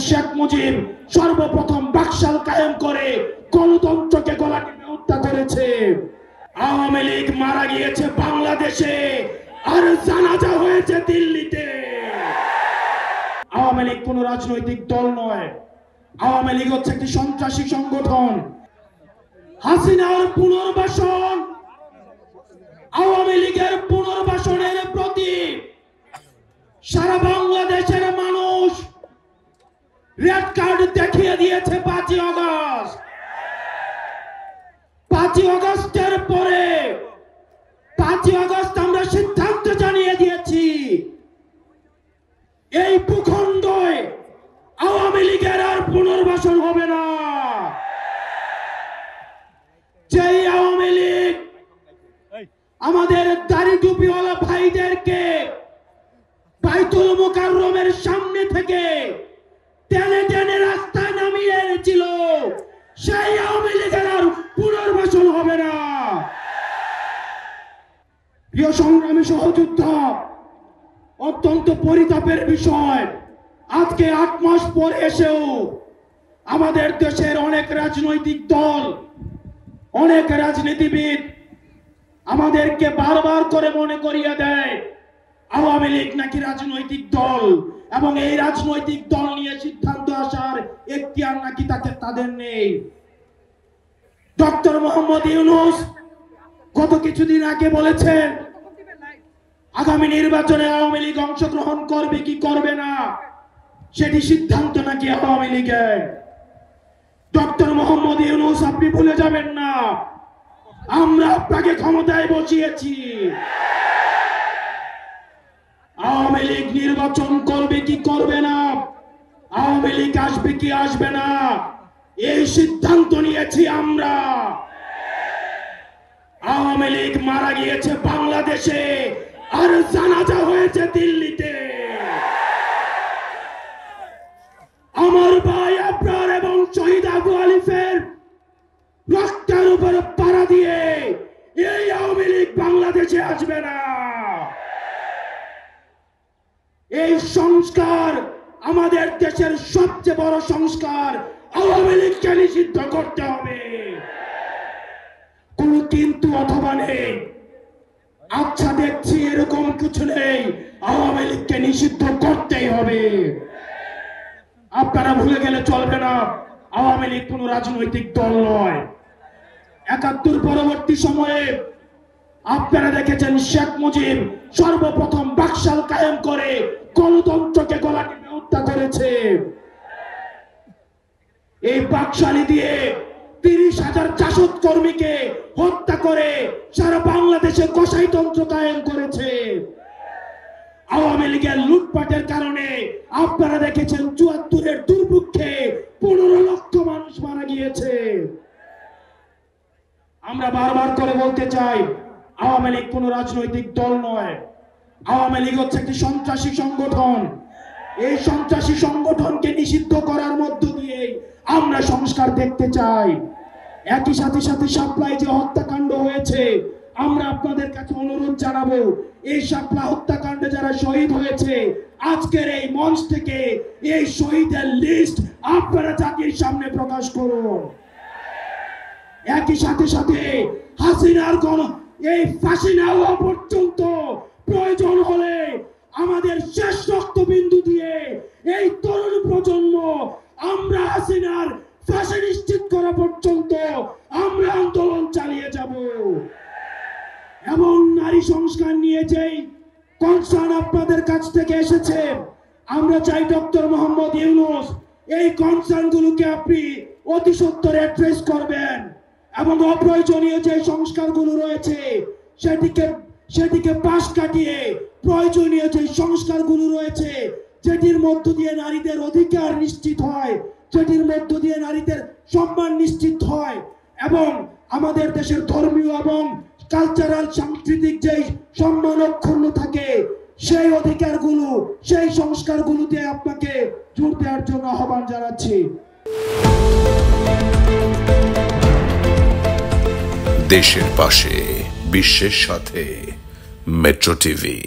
শেখ মুজিব সর্বপ্রথম বাকশাল কায়েম করে গণতন্ত্রকে গলা টিপে হত্যা করেছে। আওয়ামী লীগ মারা গিয়েছে বাংলাদেশে আর জানাজা হয়েছে দিল্লিতে। আওয়ামী লীগ কোন রাজনৈতিক দল নয়, আওয়ামী লীগ হচ্ছে একটি সন্ত্রাসী সংগঠন। হাসিনার পুনর্বাসন, আওয়ামী লীগের পুনর্বাসনের প্রতি সারা বাংলাদেশের মানুষ রেড কার্ড দেখিয়ে দিয়েছে 5ই আগস্ট। 5ই আগস্টের পরে 5ই আগস্ট আমরা সিদ্ধান্ত জানিয়ে দিয়েছি, এই ভূখণ্ডে আওয়ামী লীগের আর পুনর্বাসন হবে না। যেই আওয়ামী লীগ আমাদের দাড়ি টুপিওয়ালা ভাইদেরকে বাইতুল মুকাররমের সামনে থেকে টেনে টেনে রাস্তায় নামিয়ে এনেছিল, সেই আওয়ামী লীগের আর পুনর্বাসন হবে না। প্রিয় সংগ্রামী সহযোদ্ধা, অত্যন্ত পরিতাপের বিষয়, আজকে 8 মাস পর এসেও আমাদের দেশের অনেক রাজনৈতিক দল, অনেক রাজনীতিবিদ আমাদেরকে বারবার করে মনে করিয়ে দেয় আওয়ামী লীগ নাকি রাজনৈতিক দল, এবং এই রাজনৈতিক দল নিয়ে সিদ্ধান্ত আসার এখতিয়ার নাকি তাদের নেই। ডক্টর মোহাম্মদ ইউনূস গত কিছুদিন আগে বলেছেন আগামী নির্বাচনে আওয়ামী লীগ অংশগ্রহণ করবে কি করবে না সেটি সিদ্ধান্ত নাকি আওয়ামী লীগের। ডক্টর মোহাম্মদ ইউনূস, আপনি ভুলে যাবেন না, আমরা আপনাকে ক্ষমতায় বসিয়েছি। আওয়ামী লীগ নির্বাচন করবে কি করবে না, আওয়ামী লীগ আসবে কি আসবে না, এই সিদ্ধান্ত নিয়েছি আমরা। আওয়ামী লীগ মারা গিয়েছে বাংলাদেশে আর জানাজা হয়েছে দিল্লিতে। আমার ভাই আবরার এবং শহীদ আবু আলিফের রক্তের উপর পাড়া দিয়ে এই আওয়ামী লীগ বাংলাদেশে আসবে না। এই সংস্কার আমাদের দেশের সবচেয়ে বড় সংস্কার, আওয়ামী লীগকে নিষিদ্ধ করতে হবে। কোন কিন্তু অথবা নেই, আচ্ছা দেখছি এরকম কিছু নেই, আওয়ামী লীগকে নিষিদ্ধ করতেই হবে। আপনারা ভুলে গেলে চলবে না, আওয়ামী লীগ কোন রাজনৈতিক দল নয়। ৭১ পরবর্তী সময়ে আপনারা দেখেছেন শেখ মুজিব সর্বপ্রথম বাকশাল কায়েম করে গণতন্ত্রকে গলা টিপে হত্যা করেছে। এই বাকশালী দিয়ে ৩০,০০০ জাসদ কর্মীকে হত্যা করে সারা বাংলাদেশে কসাইতন্ত্র কায়েম করেছে। আওয়ামী লীগের লুটপাটের কারণে আপনারা দেখেছেন ৭৪-এর দুর্ভিক্ষে ১৫ লক্ষ মানুষ মারা গিয়েছে। আমরা বারবার করে বলতে চাই, আওয়ামী লীগ কোন রাজনৈতিক দল নয়, আওয়ামী লীগ হচ্ছে একটি সন্ত্রাসী সংগঠন। এই সন্ত্রাসী সংগঠনকে নিষিদ্ধ করার মধ্য দিয়ে আমরা সংস্কার দেখতে চাই। একই সাথে শাপলায় যে হত্যাকাণ্ড হয়েছে, আমরা আপনাদের কাছে অনুরোধ জানাবো, এই শাপলা হত্যাকাণ্ডে যারা শহীদ হয়েছে, আজকের এই মঞ্চ থেকে এই শহীদের লিস্ট আপনারা জাতির সামনে প্রকাশ করুন। একই সাথে হাসিনার এই ফাঁসি না হওয়া পর্যন্ত প্রয়োজন হলে আমাদের শেষ রক্তবিন্দু দিয়ে এই তরুণ প্রজন্ম আমরা হাসিনার ফাঁসি নিশ্চিত করা পর্যন্ত আমরা আন্দোলন চালিয়ে যাব। এবং নারী সংস্কার নিয়ে যেই কনসার্ন আপনাদের কাছ থেকে এসেছে, আমরা চাই ডক্টর মোহাম্মদ ইউনূস এই কনসার্ন গুলোকে আপনি অতি সত্বর অ্যাড্রেস করবেন, এবং অপ্রয়োজনীয় যে সংস্কারগুলো রয়েছে সেটিকে পাশ কাটিয়ে প্রয়োজনীয় যে সংস্কারগুলো রয়েছে, যেটির মধ্য দিয়ে নারীদের অধিকার নিশ্চিত হয়, যেটির মধ্য দিয়ে নারীদের সম্মান নিশ্চিত হয়, এবং আমাদের দেশের ধর্মীয় এবং কালচারাল সাংস্কৃতিক যে সম্মান অক্ষুণ্ণ থাকে, সেই অধিকারগুলো, সেই সংস্কারগুলোতে আপনাকে জোর দেওয়ার জন্য আহ্বান জানাচ্ছি। দেশের পাশে, বিশ্বের সাথে, মেট্রো টিভি।